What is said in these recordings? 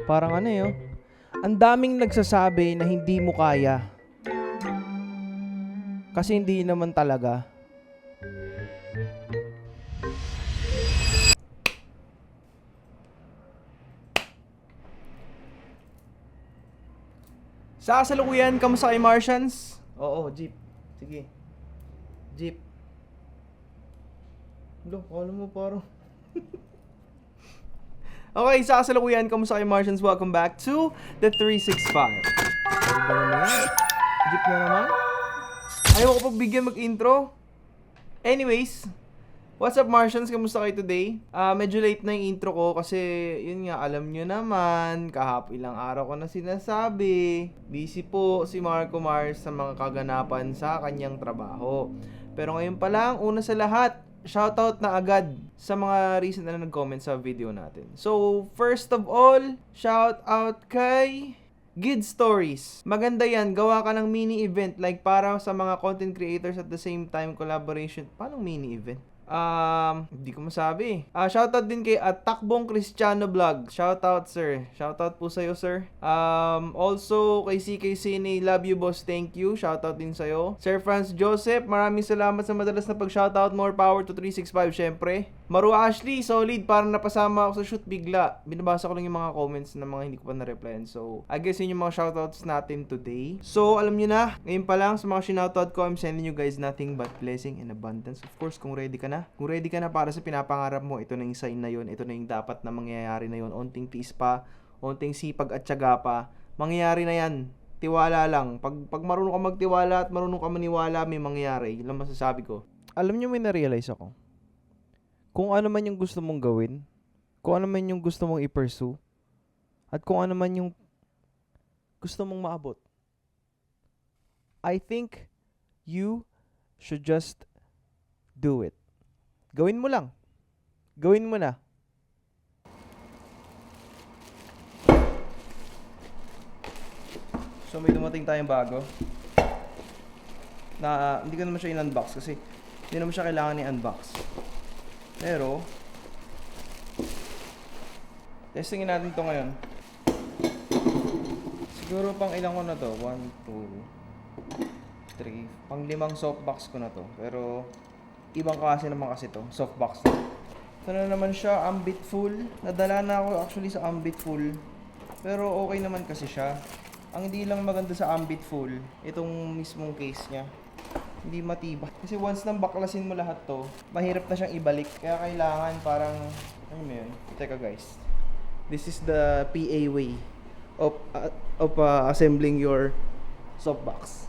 Parang ano yun? Ang daming nagsasabi na hindi mo kaya. Kasi hindi naman talaga. Sa kasalukuyan, kamusta kay Martians? Oo, jeep. Sige. Jeep. Lo, kala mo parang... Okay, sa kasalukuyan, kamusta kay Martians? Welcome back to the 365. Ano ba naman yan? Jeep na naman? Ayaw ko pagbigyan mag-intro. Anyways, what's up Martians? Kamusta kayo today? Medyo late na yung intro ko kasi yun nga, alam nyo naman, ilang araw ko na sinasabi, busy po si Marco Mars sa mga kaganapan sa kanyang trabaho. Pero ngayon pa lang, una sa lahat, shoutout na agad sa mga recent na nag-comment sa video natin. So, first of all, shoutout kay Gid Stories. Maganda yan. Gawa ka ng mini event like para sa mga content creators at the same time collaboration. Paano mini event? Hindi ko masabi. Shoutout din kay Takbong Cristiano Vlog. Shoutout sir. Shoutout po sa'yo sir. Also kay CK Cine, love you boss, thank you. Shoutout din sa'yo. Sir Franz Joseph, maraming salamat sa madalas na pag-shoutout. More power to 365 syempre. Maru Ashley, solid. Parang napasama ako sa shoot bigla. Binabasa ko lang yung mga comments na mga hindi ko pa na-replyan. So, I guess yun yung mga shoutouts natin today. So, alam nyo na, ngayon pa lang sa mga shoutout ko, I'm sending you guys nothing but blessing and abundance. Of course, kung ready ka na. Kung ready ka na para sa pinapangarap mo, ito na yung sign na yun. Ito na yung dapat na mangyayari na yun. Onting tiis pa, onting sipag at tiyaga pa. Mangyayari na yan. Tiwala lang. Pag marunong ka magtiwala at marunong ka maniwala, may mangyayari. Yun lang masasabi ko. Alam nyo, may na-realize ako. Kung ano man yung gusto mong gawin, kung ano man yung gusto mong i-pursue, at kung ano man yung gusto mong maabot, I think you should just do it. Gawin mo lang. Gawin mo na. So may dumating tayong bago na hindi ko naman siya in-unbox kasi hindi naman siya kailangan i-unbox. Pero testingin natin to ngayon. Siguro pang ilang ko na to? 1, 2, 3. Pang 5 softbox ko na to. Pero ibang klase naman kasi to, softbox na. Ito na naman siya, Ambitful. Nadala na ako actually sa Ambitful. Pero okay naman kasi siya. Ang hindi lang maganda sa Ambitful, itong mismong case niya. Hindi matibay. Kasi once nang baklasin mo lahat to, mahirap na siyang ibalik. Kaya kailangan parang, ano mo yun? Teka guys. This is the PA way of assembling your softbox.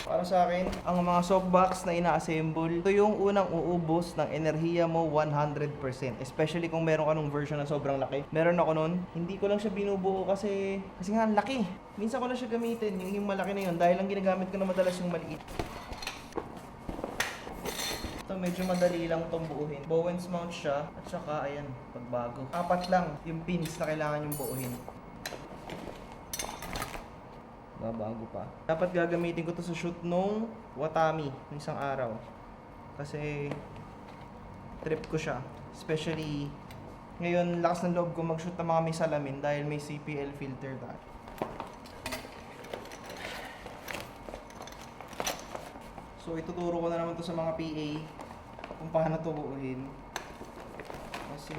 Para sa akin, ang mga softbox na ina-assemble, ito yung unang uubos ng enerhiya mo 100%. Especially kung meron ka nung version na sobrang laki. Meron ako nun, hindi ko lang siya binubuo kasi nga laki. Minsan ko na siya gamitin, yung malaki na yun, dahil lang ginagamit ko na madalas yung maliit. Ito medyo madali lang itong buuhin. Bowens mount siya, at saka ayan, pagbago. 4 lang yung pins na kailangan yung buuhin. Bago pa. Dapat gagamitin ko to sa shoot nung Watami ng isang araw. Kasi trip ko siya. Especially ngayon lakas ng loob ko mag-shoot ng mga may salamin dahil may CPL filter tayo. So ituturo ko na naman to sa mga PA kung paano to buuhin. Kasi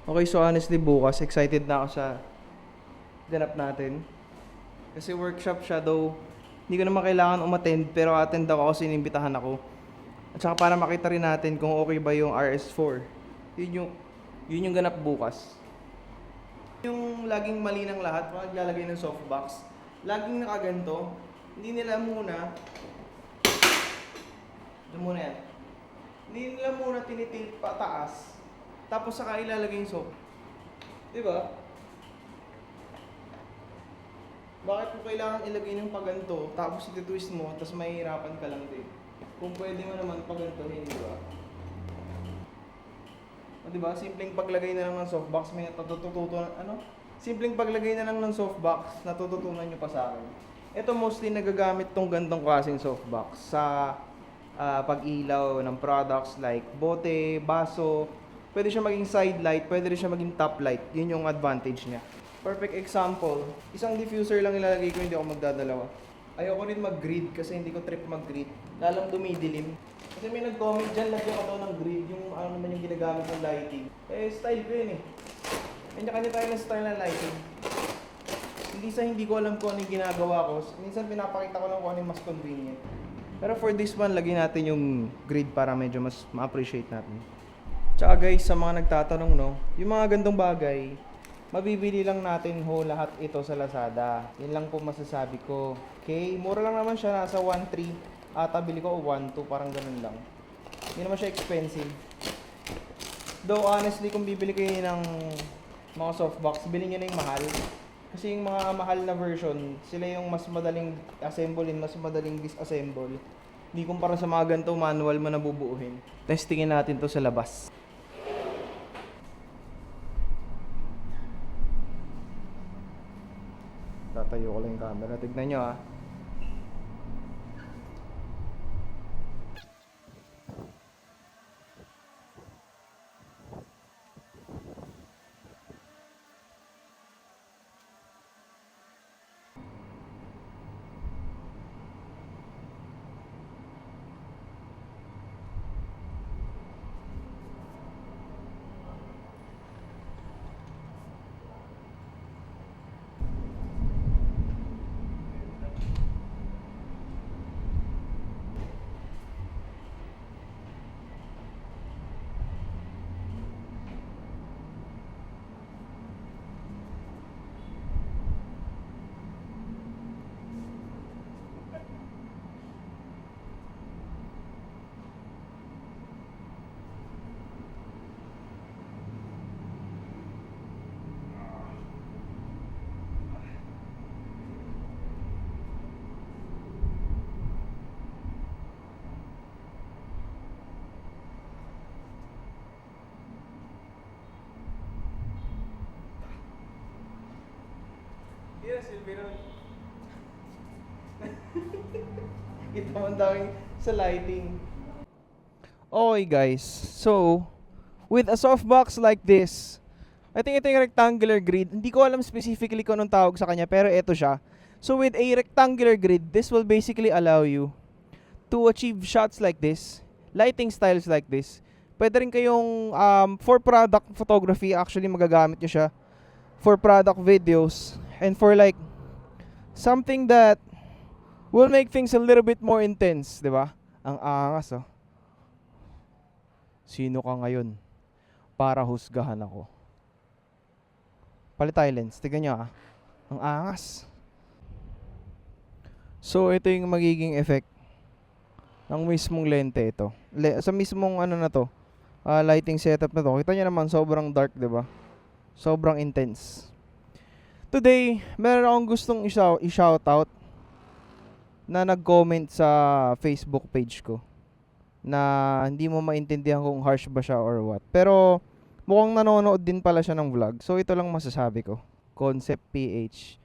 okay, so honestly bukas, excited na ako sa ganap natin. Kasi workshop siya though, hindi ko naman kailangan umattend pero attend ako kasi inimbitahan ako. At saka para makita rin natin kung okay ba yung RS4. Yun yung ganap bukas. Yung laging mali ng lahat, pag naglalagay ng softbox, laging nakaganto. hindi nila muna, ito muna yan, hindi nila muna tinitilt pataas, tapos saka ilalagay yung soap. Diba? Bakit mo kailangan ilagay ng paganto, tapos iti-twist mo, tapos mahihirapan ka lang din? Kung pwede mo naman pagantohin, di ba? O diba? Simpleng paglagay na lang ng softbox, may natututunan, Simpleng paglagay na lang ng softbox, natututunan nyo pa sa akin. Ito mostly nagagamit tong gantong klaseng softbox sa pag-ilaw ng products like bote, baso. Pwede siya maging side light, pwede rin siya maging top light. Yun yung advantage niya. Perfect example, isang diffuser lang ilalagay ko, hindi ako magdadalawa. Ayoko rin mag-grid kasi hindi ko trip mag-grid. Lalang dumidilim. Kasi may nag-comment dyan, lagyan ko daw ng grid, yung ano naman yung ginagamit ng lighting. Style ko yun eh. Kanya-kanya tayo ng style ng lighting. Hindi ko alam kung ano yung ginagawa ko. Minsan pinapakita ko lang kung ano yung mas convenient. Pero for this one, lagyan natin yung grid para medyo mas ma-appreciate natin. Tsaka guys, sa mga nagtatanong no, yung mga gandong bagay, mabibili lang natin lahat ito sa Lazada. Yun lang po masasabi ko. Okay, mura lang naman siya, nasa 1.3. Bili ko 1.2, parang ganun lang. Hindi naman siya expensive. Though honestly, kung bibili kayo ng mga softbox, bilhin nyo na yung mahal. Kasi yung mga mahal na version, sila yung mas madaling assemblein, mas madaling disassemble. Hindi kumpara sa mga ganito manual mo na bubuuhin. Testingin natin to sa labas. Tatayo ko lang yung camera. Tignan nyo ah. Yes, Silvino. Kita mo ang daming sa lighting. Okay guys, so with a softbox like this, I think ito yung rectangular grid. Hindi ko alam specifically kung anong tawag sa kanya, pero ito siya. So with a rectangular grid, this will basically allow you to achieve shots like this, lighting styles like this. Pwede rin kayong for product photography, actually magagamit nyo siya for product videos and for like something that will make things a little bit more intense, di ba? Ang angas, oh. Sino ka ngayon para husgahan ako? Palit tayo lens. Tignan nyo ah. Ang angas. So, ito yung magiging effect ng mismong lente ito. Sa mismong ano na to, lighting setup na to. Kita nyo naman, sobrang dark, diba? Sobrang intense. Today, meron akong gustong i-shoutout na nag-comment sa Facebook page ko na hindi mo maintindihan kung harsh ba siya or what. Pero mukhang nanonood din pala siya ng vlog. So ito lang masasabi ko. Concept PH.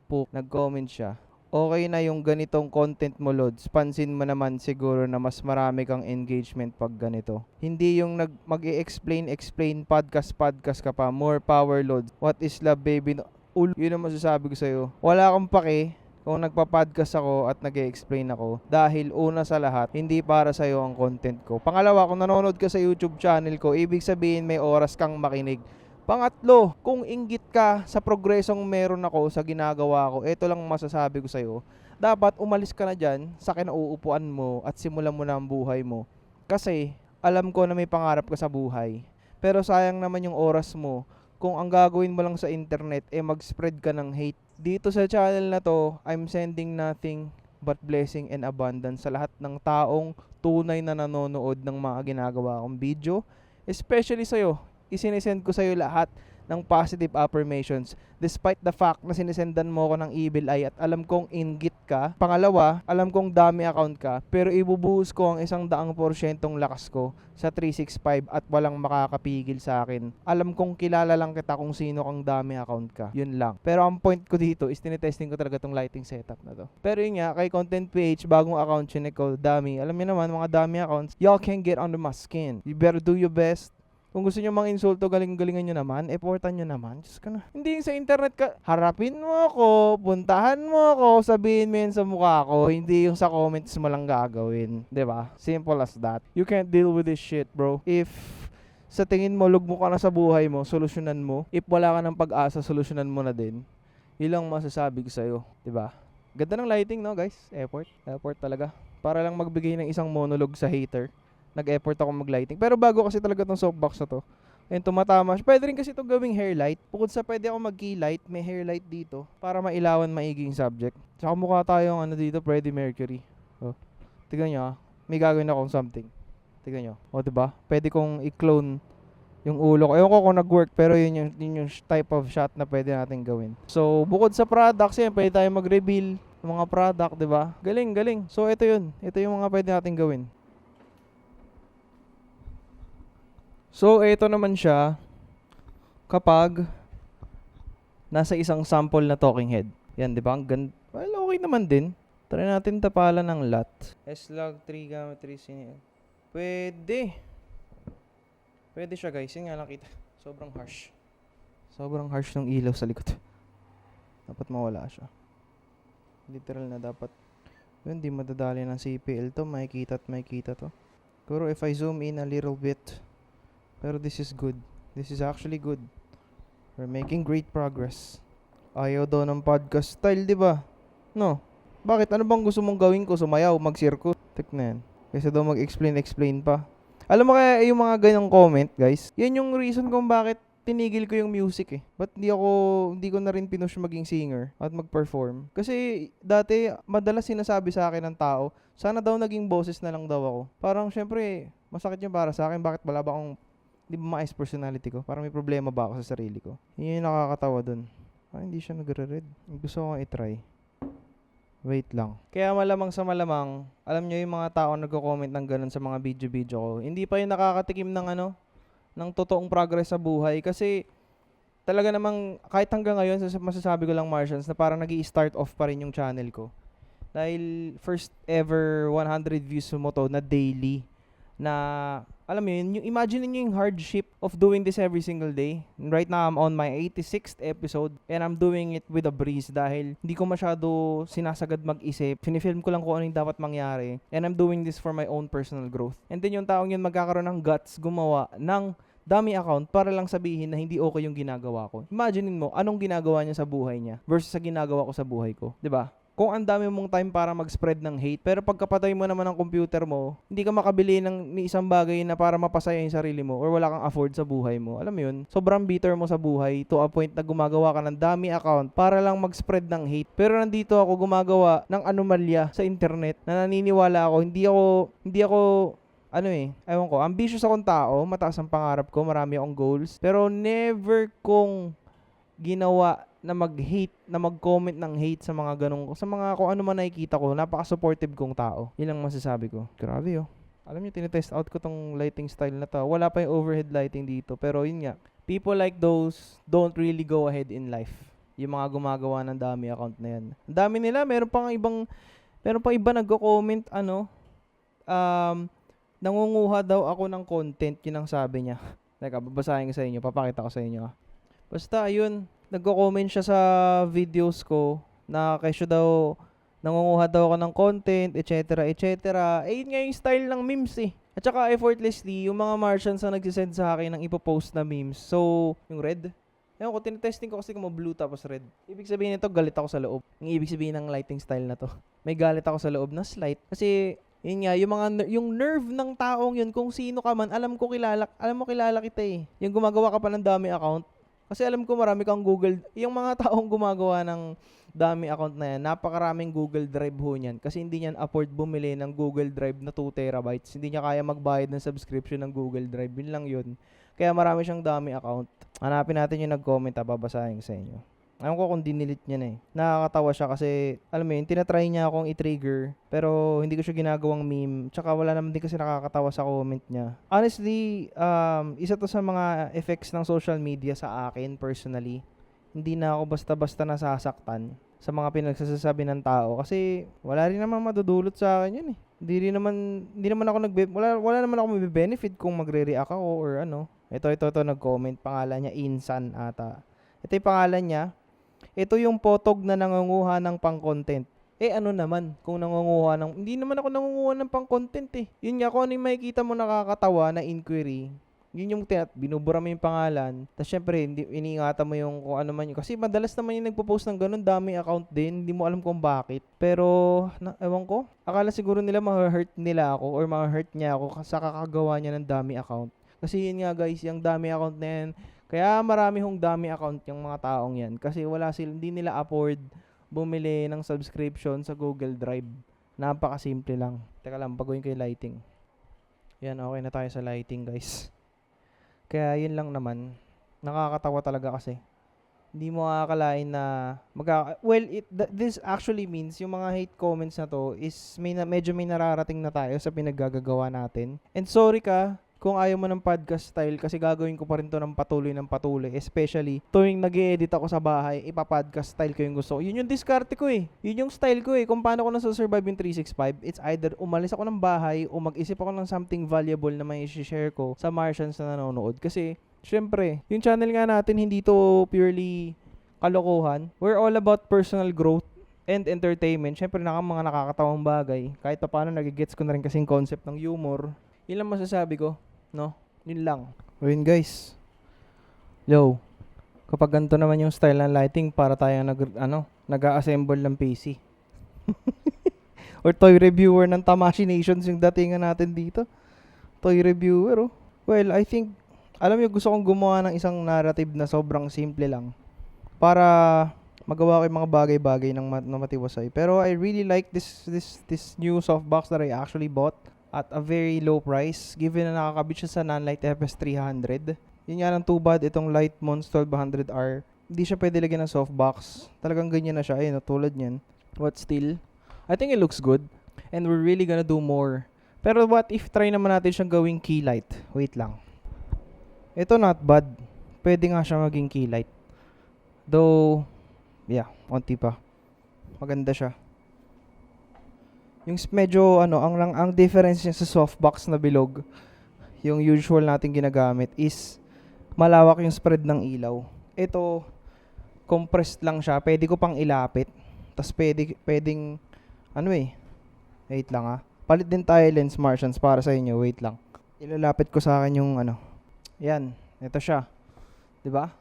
Nag-comment siya. Okay na yung ganitong content mo, Lods. Pansin mo naman siguro na mas marami kang engagement pag ganito. Hindi yung mag-i-explain podcast ka pa. More power, Lods. What is love, baby? Yun ang masasabi ko sa'yo. Wala kang pake kung nagpa-podcast ako at nag-i-explain ako dahil una sa lahat, hindi para sa'yo ang content ko. Pangalawa, kung nanonood ka sa YouTube channel ko, ibig sabihin may oras kang makinig. Pangatlo, kung inggit ka sa progresong meron ako sa ginagawa ko, ito lang masasabi ko sa'yo, dapat umalis ka na dyan sa kinauupuan mo at simulan mo na ang buhay mo. Kasi alam ko na may pangarap ka sa buhay. Pero sayang naman yung oras mo kung ang gagawin mo lang sa internet mag-spread ka ng hate. Dito sa channel na to, I'm sending nothing but blessing and abundance sa lahat ng taong tunay na nanonood ng mga ginagawa kong video. Especially sa'yo, isinesend ko sa'yo lahat ng positive affirmations despite the fact na sinisendan mo ko ng evil eye at alam kong inggit ka. Pangalawa, alam kong dami account ka, pero ibubuhos ko ang 100% lakas ko sa 365 at walang makakapigil sa akin. Alam kong kilala lang kita kung sino kang dami account ka. Yun lang. Pero ang point ko dito is tinetesting ko talaga tong lighting setup na to. Pero yun nga, kay Content PH, bagong account chinek ko, dami. Alam niyo naman, mga dami accounts, y'all can get under my skin. You better do your best. Kung gusto nyo mga insulto, galing-galingan nyo naman, effortan nyo naman. Diyos ka na. Hindi sa internet ka, harapin mo ako, puntahan mo ako, sabihin mo yun sa mukha ko, hindi yung sa comments mo lang gagawin. 'Di ba? Simple as that. You can't deal with this shit, bro. If sa tingin mo, lugmo ka na sa buhay mo, solusyonan mo. If wala ka ng pag-asa, solusyonan mo na din. Ilang masasabi ko sa'yo. 'Di ba? Ganda ng lighting, no, guys? Effort talaga. Para lang magbigay ng isang monologue sa hater. Nag-effort ako mag-lighting. Pero bago kasi talaga tong softbox na to. Ayun, tumatama siya. Pwede rin kasi ito gawing hair light. Bukod sa pwede ako mag-key light, may hair light dito para mailawan maiging subject. Tsaka mukha tayong dito, Freddie Mercury. Oh. Tignan nyo may gagawin akong something. Tignan nyo. O, diba? Pwede kong i-clone yung ulo ko. Ewan ko kung nag-work, pero yun yung type of shot na pwede natin gawin. So, bukod sa products, yan, pwede tayo mag-reveal ng mga product, diba? Galing. So, ito yun. Ito yung mga pwede natin gawin. So, ito naman siya kapag nasa isang sample na talking head. Yan, di ba? Well, okay naman din. Try natin tapalan ng lot. S-log 3 gamma 3 sin. Pwede siya, guys. Yan nga lang kita. Sobrang harsh. Sobrang harsh ng ilaw sa likod. Dapat mawala siya. Literal na dapat. Yun, di madadali ng CPL to. Makikita to. Pero if I zoom in a little bit. Pero this is good. This is actually good. We're making great progress. Ayaw daw ng podcast style, di ba? No. Bakit? Ano bang gusto mong gawin ko? Sumayaw, mag-circle? Tignan. Kaysa daw mag-explain pa. Alam mo kaya yung mga ganyang comment, guys? Yan yung reason kung bakit tinigil ko yung music eh. Ba't hindi ko na rin pinush maging singer at mag-perform? Kasi dati, madalas sinasabi sa akin ng tao, sana daw naging boses na lang daw ako. Parang syempre, masakit yung para sa akin. Bakit wala ba akong di ba maayos personality ko? Parang may problema ba ako sa sarili ko? Yun yung nakakatawa dun. Hindi siya nagre-read. Gusto ko nga i-try. Wait lang. Kaya malamang sa malamang, alam nyo yung mga tao nagko-comment ng ganun sa mga video ko. Hindi pa yung nakakatikim ng ng totoong progress sa buhay. Kasi talaga namang kahit hanggang ngayon, masasabi ko lang Martians, na parang nag-i-start off pa rin yung channel ko. Dahil first ever 100 views mo to na daily. Na alam mo yun, imagine niyo yung hardship of doing this every single day. Right now, I'm on my 86th episode and I'm doing it with a breeze dahil hindi ko masyado sinasagad mag-isip. Sinifilm ko lang kung ano yung dapat mangyari and I'm doing this for my own personal growth. And then yung taong yun magkakaroon ng guts gumawa ng dummy account para lang sabihin na hindi okay yung ginagawa ko. Imagine mo, anong ginagawa niya sa buhay niya versus sa ginagawa ko sa buhay ko. 'Di ba? Kung ang dami mong time para mag-spread ng hate, pero pagkapatay mo naman ng computer mo, hindi ka makabili ng isang bagay na para mapasaya yung sarili mo or wala kang afford sa buhay mo. Alam mo yun? Sobrang bitter mo sa buhay to a point na gumagawa ka ng dummy account para lang mag-spread ng hate. Pero nandito ako gumagawa ng anomalya sa internet na naniniwala ako, hindi ako ewan ko, ambitious akong tao, mataas ang pangarap ko, marami akong goals, pero never kong ginawa na mag-hate, na mag-comment ng hate sa mga sa mga kung ano man nakikita ko. Napaka-supportive kong tao. Yun ang masasabi ko. Grabe Alam niyo, tinetest out ko tong lighting style na to. Wala pa yung overhead lighting dito. Pero yun nga, people like those don't really go ahead in life. Yung mga gumagawa ng dami account na yan. Ang dami nila, meron pang iba nagko-comment, nangunguha daw ako ng content, yun ang sabi niya. Teka, babasahin ko sa inyo, papakita ko sa inyo. Basta, ayun, nagko-comment siya sa videos ko na kesyo daw, nangunguha daw ako ng content, etc. Yun nga yung style ng memes eh. At saka effortlessly, yung mga Martians na nagsisend sa akin ng ipopost na memes. So, yung red, ewan ko, tinetesting ko kasi kung blue tapos red. Ibig sabihin nito, galit ako sa loob. Yung ibig sabihin ng lighting style na to. May galit ako sa loob na slight. Kasi, yun nga, yung nerve ng taong yun, kung sino ka man, alam mo kilala kita eh. Yung gumagawa ka pa ng dami account, Kasi alam ko marami kang Google, yung mga taong gumagawa ng dami account na yan, napakaraming Google Drive ho niyan. Kasi hindi niyan afford bumili ng Google Drive na 2 terabytes. Hindi niya kaya magbayad ng subscription ng Google Drive. Yun lang yun. Kaya marami siyang dami account. Hanapin natin yung nag-comment, babasahin ko sa inyo. Alam ko kung dinilit niya na eh. Nakakatawa siya kasi, alam mo yun, tinatry niya akong i-trigger. Pero hindi ko siya ginagawang meme. Tsaka wala naman din kasi nakakatawa sa comment niya. Honestly, isa to sa mga effects ng social media sa akin personally. Hindi na ako basta-basta nasasaktan sa mga pinagsasabi ng tao. Kasi wala rin naman madudulot sa akin yun eh. Hindi naman ako wala naman ako mabe-benefit kung magre-react ako or ano. Ito, nag-comment. Pangalan niya, Insan ata. Ito yung pangalan niya. Ito yung potog na nangunguha ng pang-content. Ano naman, kung nangunguha ng... Hindi naman ako nangunguha ng pang-content eh. Yun nga, kung ano yung makikita mo nakakatawa na inquiry, yun yung binubura mo yung pangalan. Tapos syempre, iniingatan mo yung kung ano man yun. Kasi madalas naman yung nagpo-post ng ganun, dami account din. Hindi mo alam kung bakit. Pero, ewan ko. Akala siguro nila ma-hurt nila ako or ma-hurt niya ako sa kakagawa niya ng dami account. Kasi yun nga guys, yung dami account na yan, kaya marami hong dami account yung mga taong yan. Kasi hindi nila afford bumili ng subscription sa Google Drive. Napakasimple lang. Teka lang, baguhin ko yung lighting. Yan, okay na tayo sa lighting guys. Kaya yun lang naman. Nakakatawa talaga kasi. Hindi mo akalain na this actually means yung mga hate comments na to is medyo may nararating na tayo sa pinaggagawa natin. And sorry ka kung ayaw mo ng podcast style kasi gagawin ko pa rin to ng patuloy. Especially tuwing nag-e-edit ako sa bahay, ipa-podcast style ko yung gusto ko. Yun yung diskarte ko eh. Yun yung style ko eh. Kung paano ko nasa-survive yung 365, it's either umalis ako ng bahay o mag-isip ako ng something valuable na may i-share ko sa Martians na nanonood. Kasi, syempre, yung channel nga natin hindi to purely kalokohan. We're all about personal growth and entertainment. Syempre, mga nakakatawang bagay. Kahit pa paano, nagigets ko na rin kasing concept ng humor. Yun lang masasabi ko. No? Yun lang. O yun guys. Yo. Kapag ganito naman yung style ng lighting, para tayong nag-a-assemble ng PC. Or toy reviewer ng Tamashii Nations yung datingan natin dito. Toy reviewer, oh. Well, I think, alam niyo, gusto kong gumawa ng isang narrative na sobrang simple lang. Para magawa ko yung mga bagay-bagay na matiwasay. Pero I really like this new softbox that I actually bought at a very low price, given na nakakabit siya sa Nanlite FS300. Yun nga lang too bad, itong Lightmons 1200R, hindi siya pwede lagyan ng softbox. Talagang ganyan na siya, ayun, tulad niyan. But still, I think it looks good. And we're really gonna do more. Pero what if try naman natin siyang gawing key light? Wait lang. Ito not bad. Pwede nga siya maging key light. Though, yeah, konti pa. Maganda siya. Yung medyo ang difference niya sa softbox na bilog, yung usual natin ginagamit is malawak yung spread ng ilaw. Ito compressed lang siya. Pwede ko pang ilapit. Tas pwedeng wait lang Palit din tayo lens Martians para sa inyo. Wait lang. Ilalapit ko sa akin yung Yan, ito siya. 'Di ba?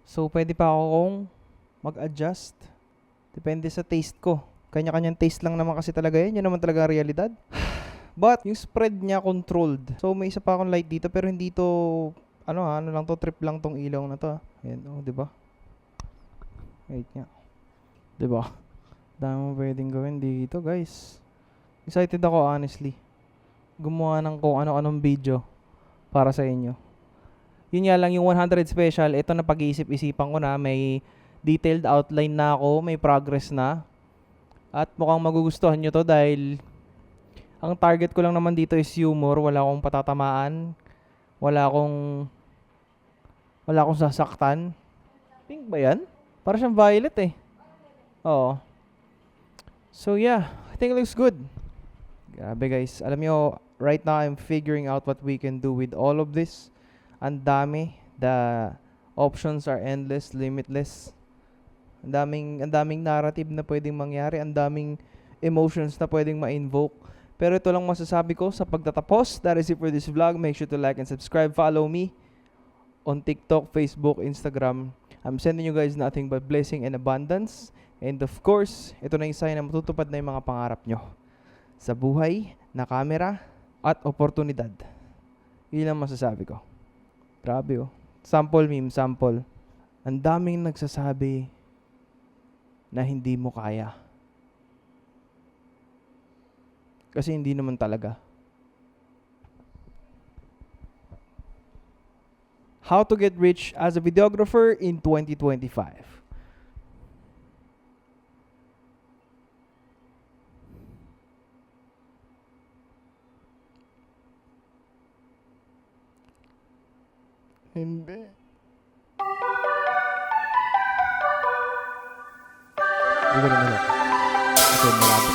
So pwede pa akong mag-adjust. Depende sa taste ko. Kanya-kanyang taste lang naman kasi talaga yan. Yan naman talaga ang realidad. But, yung spread niya controlled. So, may isa pa akong light dito. Pero hindi to, trip lang tong ilaw na to. Ayan, diba? Wait nga. Diba? Dami mo pwedeng gawin dito, guys. Excited ako, honestly. Gumawa ng kung ano-anong video para sa inyo. Yun nga lang, yung 100 special, ito na pag-iisip-isipan ko na. May detailed outline na ako. May progress na. At mukhang magugustuhan nyo to dahil ang target ko lang naman dito is humor. Wala akong patatamaan. Wala akong sasaktan. Pink ba yan? Para siyang violet eh. Oo. So yeah, I think it looks good. Grabe guys. Alam nyo, right now I'm figuring out what we can do with all of this. Ang dami. The options are endless, limitless. Ang daming narrative na pwedeng mangyari, ang daming emotions na pwedeng ma-invoke. Pero ito lang masasabi ko sa pagtatapos. That is it for this vlog. Make sure to like and subscribe. Follow me on TikTok, Facebook, Instagram. I'm sending you guys nothing but blessing and abundance. And of course, ito na yung sign na matutupad na yung mga pangarap nyo sa buhay, na camera, at oportunidad. Yun lang masasabi ko. Grabe oh. Sample meme, sample. Ang daming nagsasabi na hindi mo kaya. Kasi hindi naman talaga. How to get rich as a videographer in 2025. Hindi. Hindi ko na malap. Kasi malapit